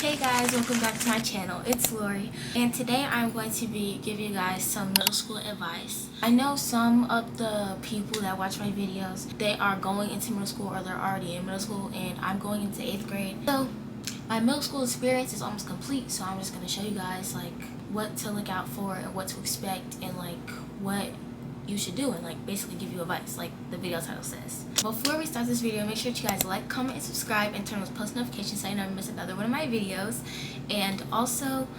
Hey guys, welcome back to my channel. It's Lori, and today I'm going to be giving you guys some middle school advice. I know some of the people that watch my videos, they are going into middle school or they're already in middle school, and I'm going into 8th grade. So my middle school experience is almost complete, so I'm just going to show you guys like what to look out for and what to expect and like what you should do and like basically give you advice like the video title says. Before we start this video, make sure that you guys like, comment, and subscribe, and turn on those post notifications so you never miss another one of my videos. And also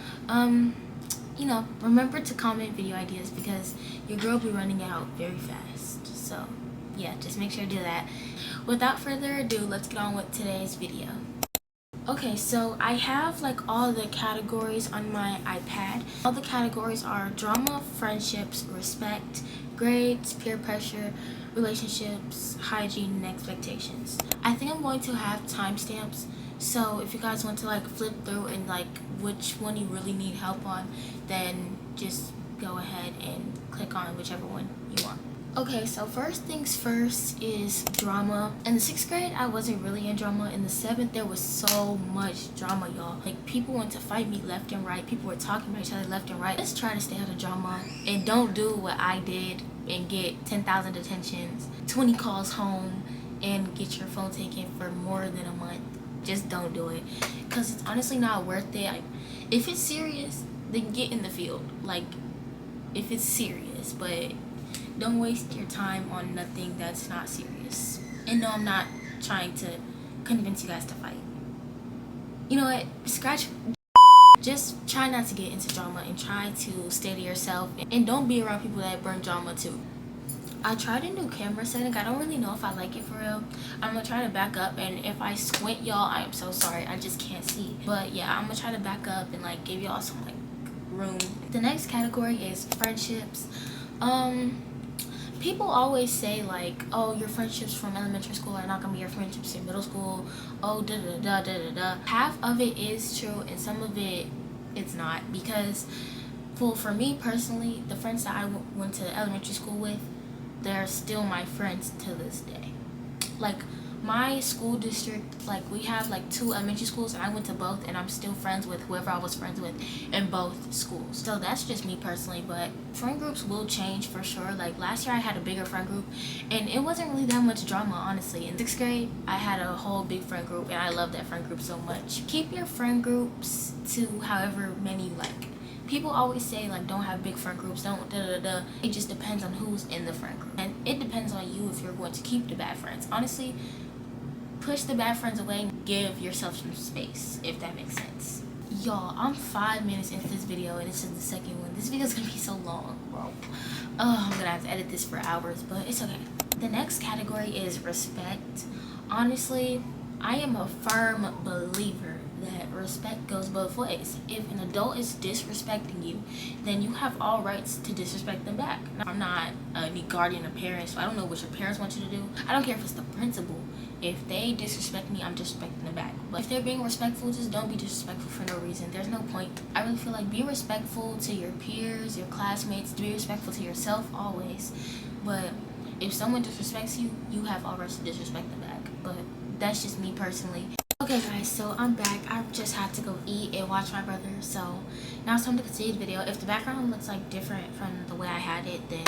remember to comment video ideas because your girl will be running out very fast. So yeah, just make sure to do that. Without further ado, let's get on with today's video. Okay, so I have like all the categories on my iPad. All the categories are drama, friendships, respect, grades, peer pressure, relationships, hygiene, and expectations. I think I'm going to have timestamps, so if you guys want to like flip through and like which one you really need help on, then just go ahead and click on whichever one you want. Okay, so first things first is drama. In the 6th grade, I wasn't really in drama. In the 7th, there was so much drama, y'all. Like, people wanted to fight me left and right. People were talking about each other left and right. Let's try to stay out of drama and don't do what I did and get 10,000 detentions, 20 calls home, and get your phone taken for more than a month. Just don't do it, because it's honestly not worth it. Like, if it's serious, then get in the field. Like, if it's serious, but don't waste your time on nothing that's not serious. And no, I'm not trying to convince you guys to fight. You know what? Scratch. Just try not to get into drama and try to stay to yourself. And don't be around people that bring drama too. I tried a new camera setting. I don't really know if I like it for real. I'm gonna try to back up, and if I squint, y'all, I am so sorry. I just can't see. But yeah, I'm gonna try to back up and like give y'all some like room. The next category is friendships. People always say like, oh, your friendships from elementary school are not gonna be your friendships in middle school. Oh, da da da da da da. Half of it is true, and some of it it's not. Because, for me personally, the friends that I went to elementary school with, they're still my friends to this day. Like, my school district, like, we have like 2 elementary schools, and I went to both, and I'm still friends with whoever I was friends with in both schools. So that's just me personally, but friend groups will change for sure. Like, last year I had a bigger friend group, and it wasn't really that much drama, honestly. In 6th grade, I had a whole big friend group, and I love that friend group so much. Keep your friend groups to however many you like. People always say like don't have big friend groups, don't da da da. It just depends on who's in the friend group, and it depends on you if you're going to keep the bad friends. Honestly, push the bad friends away and give yourself some space, if that makes sense. Y'all, I'm 5 minutes into this video, and this is the second one. This video's gonna be so long, bro. Oh, I'm gonna have to edit this for hours, but it's okay. The next category is respect. Honestly, I am a firm believer that respect goes both ways. If an adult is disrespecting you, then you have all rights to disrespect them back. Now, I'm not any guardian or parent, so I don't know what your parents want you to do. I don't care if it's the principal. If they disrespect me, I'm disrespecting them back. But if they're being respectful, just don't be disrespectful for no reason. There's no point. I really feel like be respectful to your peers, your classmates. Be respectful to yourself always. But if someone disrespects you, you have all rights to disrespect them back. But that's just me personally. Okay guys, so I'm back. I just had to go eat and watch my brother, so now it's time to continue the video. If the background looks like different from the way I had it, then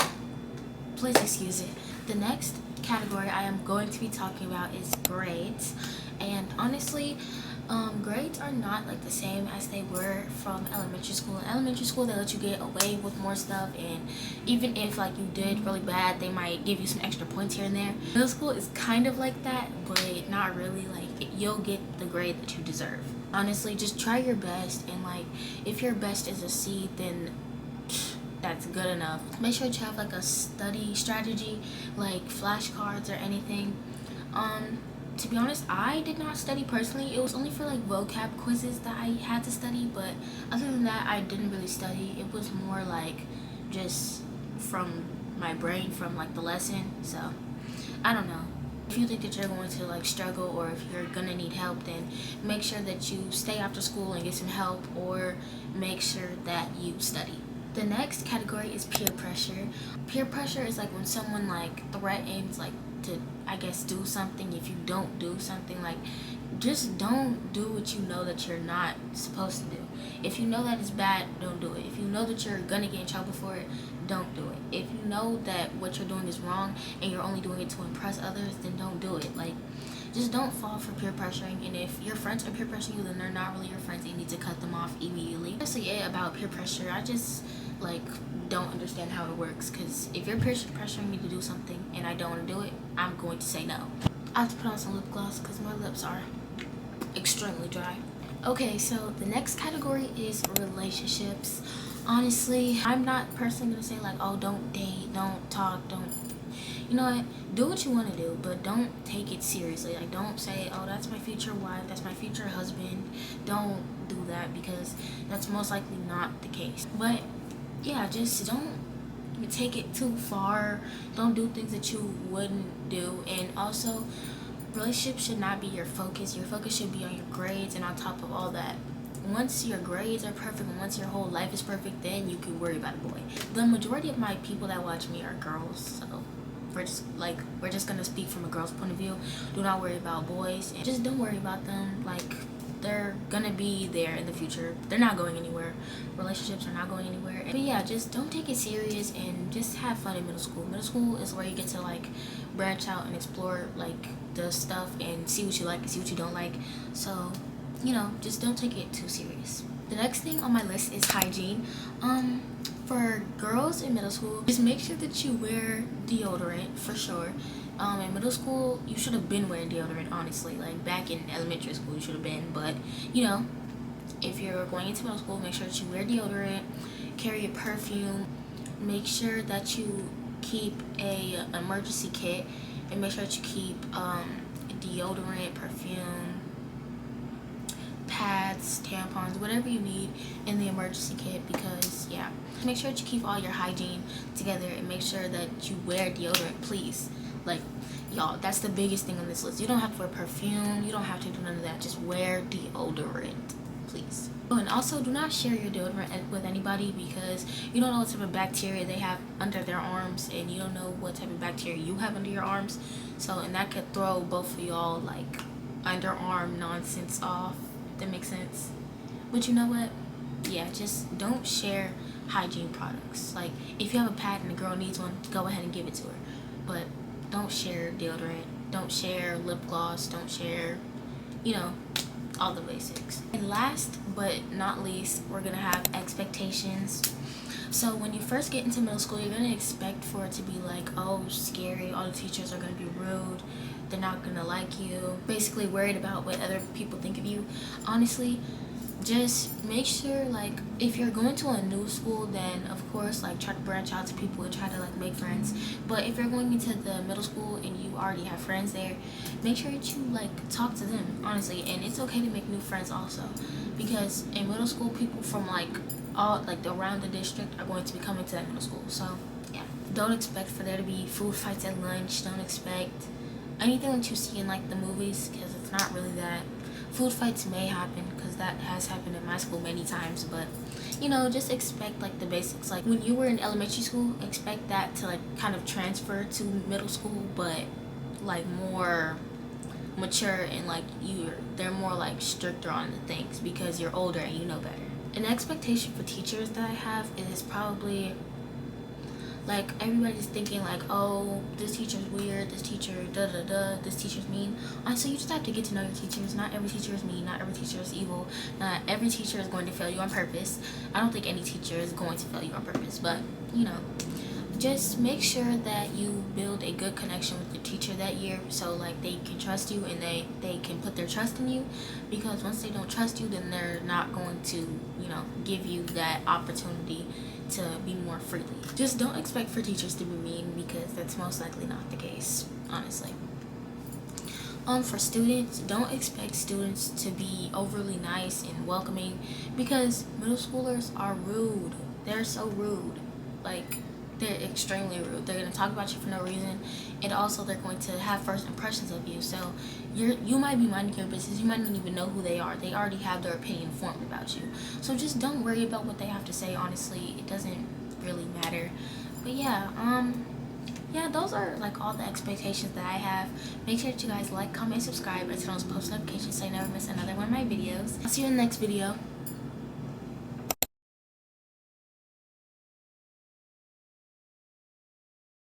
please excuse it. The next category I am going to be talking about is grades, and honestly, grades are not like the same as they were from elementary school. In elementary school, they let you get away with more stuff, and even if like you did really bad, they might give you some extra points here and there. Middle school is kind of like that, but not really. Like, you'll get the grade that you deserve. Honestly, just try your best, and like if your best is a C, then that's good enough. Make sure you have like a study strategy, like flashcards or anything. To be honest, I did not study personally. It was only for like vocab quizzes that I had to study, but other than that, I didn't really study. It was more like just from my brain, from like the lesson. So I don't know. If you think that you're going to like struggle, or if you're gonna need help, then make sure that you stay after school and get some help, or make sure that you study. The next category is peer pressure. Peer pressure is like when someone like threatens like to, I guess, do something if you don't do something. Like, just don't do what you know that you're not supposed to do. If you know that it's bad, don't do it. If you know that you're gonna get in trouble for it, don't do it. If you know that what you're doing is wrong and you're only doing it to impress others, then don't do it. Like, just don't fall for peer pressuring. And if your friends are peer pressuring you, then they're not really your friends. You need to cut them off immediately. That's it about peer pressure. I just like don't understand how it works, because if you're peer pressuring me to do something and I don't want to do it, I'm going to say no. I have to put on some lip gloss because my lips are extremely dry. Okay, so the next category is relationships. Honestly, I'm not personally gonna say like, oh, don't date, don't talk, don't, you know what, do what you want to do, but don't take it seriously. Like, don't say, oh, that's my future wife, that's my future husband. Don't do that, because that's most likely not the case. But yeah, just don't take it too far. Don't do things that you wouldn't do. And also, relationships should not be your focus. Your focus should be on your grades. And on top of all that, once your grades are perfect and once your whole life is perfect, then you can worry about a boy. The majority of my people that watch me are girls, so we're just gonna speak from a girl's point of view. Do not worry about boys, and just don't worry about them. Like, they're gonna be there in the future. They're not going anywhere. Relationships are not going anywhere. But yeah, just don't take it serious and just have fun in middle school. Middle school is where you get to like branch out and explore like the stuff and see what you like and see what you don't like. So, you know, just don't take it too serious. The next thing on my list is hygiene. For girls in middle school, just make sure that you wear deodorant for sure. In middle school, you should have been wearing deodorant, honestly. Like, back in elementary school, you should have been. But, you know, if you're going into middle school, make sure that you wear deodorant, carry a perfume, make sure that you keep a emergency kit, and make sure that you keep deodorant, perfume, pads, tampons, whatever you need in the emergency kit, because yeah, make sure that you keep all your hygiene together and make sure that you wear deodorant, please. Like, y'all, that's the biggest thing on this list. You don't have to wear perfume, you don't have to do none of that. Just wear deodorant, please. Oh, and also, do not share your deodorant with anybody, because you don't know what type of bacteria they have under their arms, and you don't know what type of bacteria you have under your arms. So, and that could throw both of y'all like underarm nonsense off. That makes sense. But you know what, yeah, just don't share hygiene products. Like, if you have a pad and a girl needs one, go ahead and give it to her, but don't share deodorant, don't share lip gloss, don't share, you know, all the basics. And last but not least, we're gonna have expectations. So when you first get into middle school, you're gonna expect for it to be like, oh, scary, all the teachers are gonna be rude, they're not gonna like you, basically worried about what other people think of you. Honestly, just make sure, like, if you're going to a new school, then of course, like, try to branch out to people and try to like make friends. But if you're going into the middle school and you already have friends there, make sure that you like talk to them, honestly. And it's okay to make new friends also, because in middle school, people from like all like around the district are going to be coming to that middle school. So yeah, don't expect for there to be food fights at lunch. Don't expect anything that you see in like the movies, because it's not really that. Food fights may happen, because that has happened in my school many times, but you know, just expect like the basics. Like, when you were in elementary school, expect that to like kind of transfer to middle school, but like more mature, and like they're more like stricter on the things because you're older and you know better. An expectation for teachers that I have is probably like, everybody's thinking like, oh, this teacher's weird, this teacher this teacher's mean. Honestly, you just have to get to know your teachers. Not every teacher is mean, not every teacher is evil, not every teacher is going to fail you on purpose. I don't think any teacher is going to fail you on purpose, but you know, just make sure that you build a good connection with your teacher that year, so like they can trust you and they can put their trust in you, because once they don't trust you, then they're not going to, you know, give you that opportunity to be more freely. Just don't expect for teachers to be mean, because that's most likely not the case, honestly. For students, don't expect students to be overly nice and welcoming, because middle schoolers are rude. They're so rude. Like, they're extremely rude. They're going to talk about you for no reason, and also they're going to have first impressions of you. So you might be minding your business, you might not even know who they are. They already have their opinion formed about you. So just don't worry about what they have to say. Honestly, it doesn't really matter. But yeah, yeah, those are like all the expectations that I have. Make sure that you guys like, comment, subscribe, and turn on those post notifications so you never miss another one of my videos. I'll see you in the next video.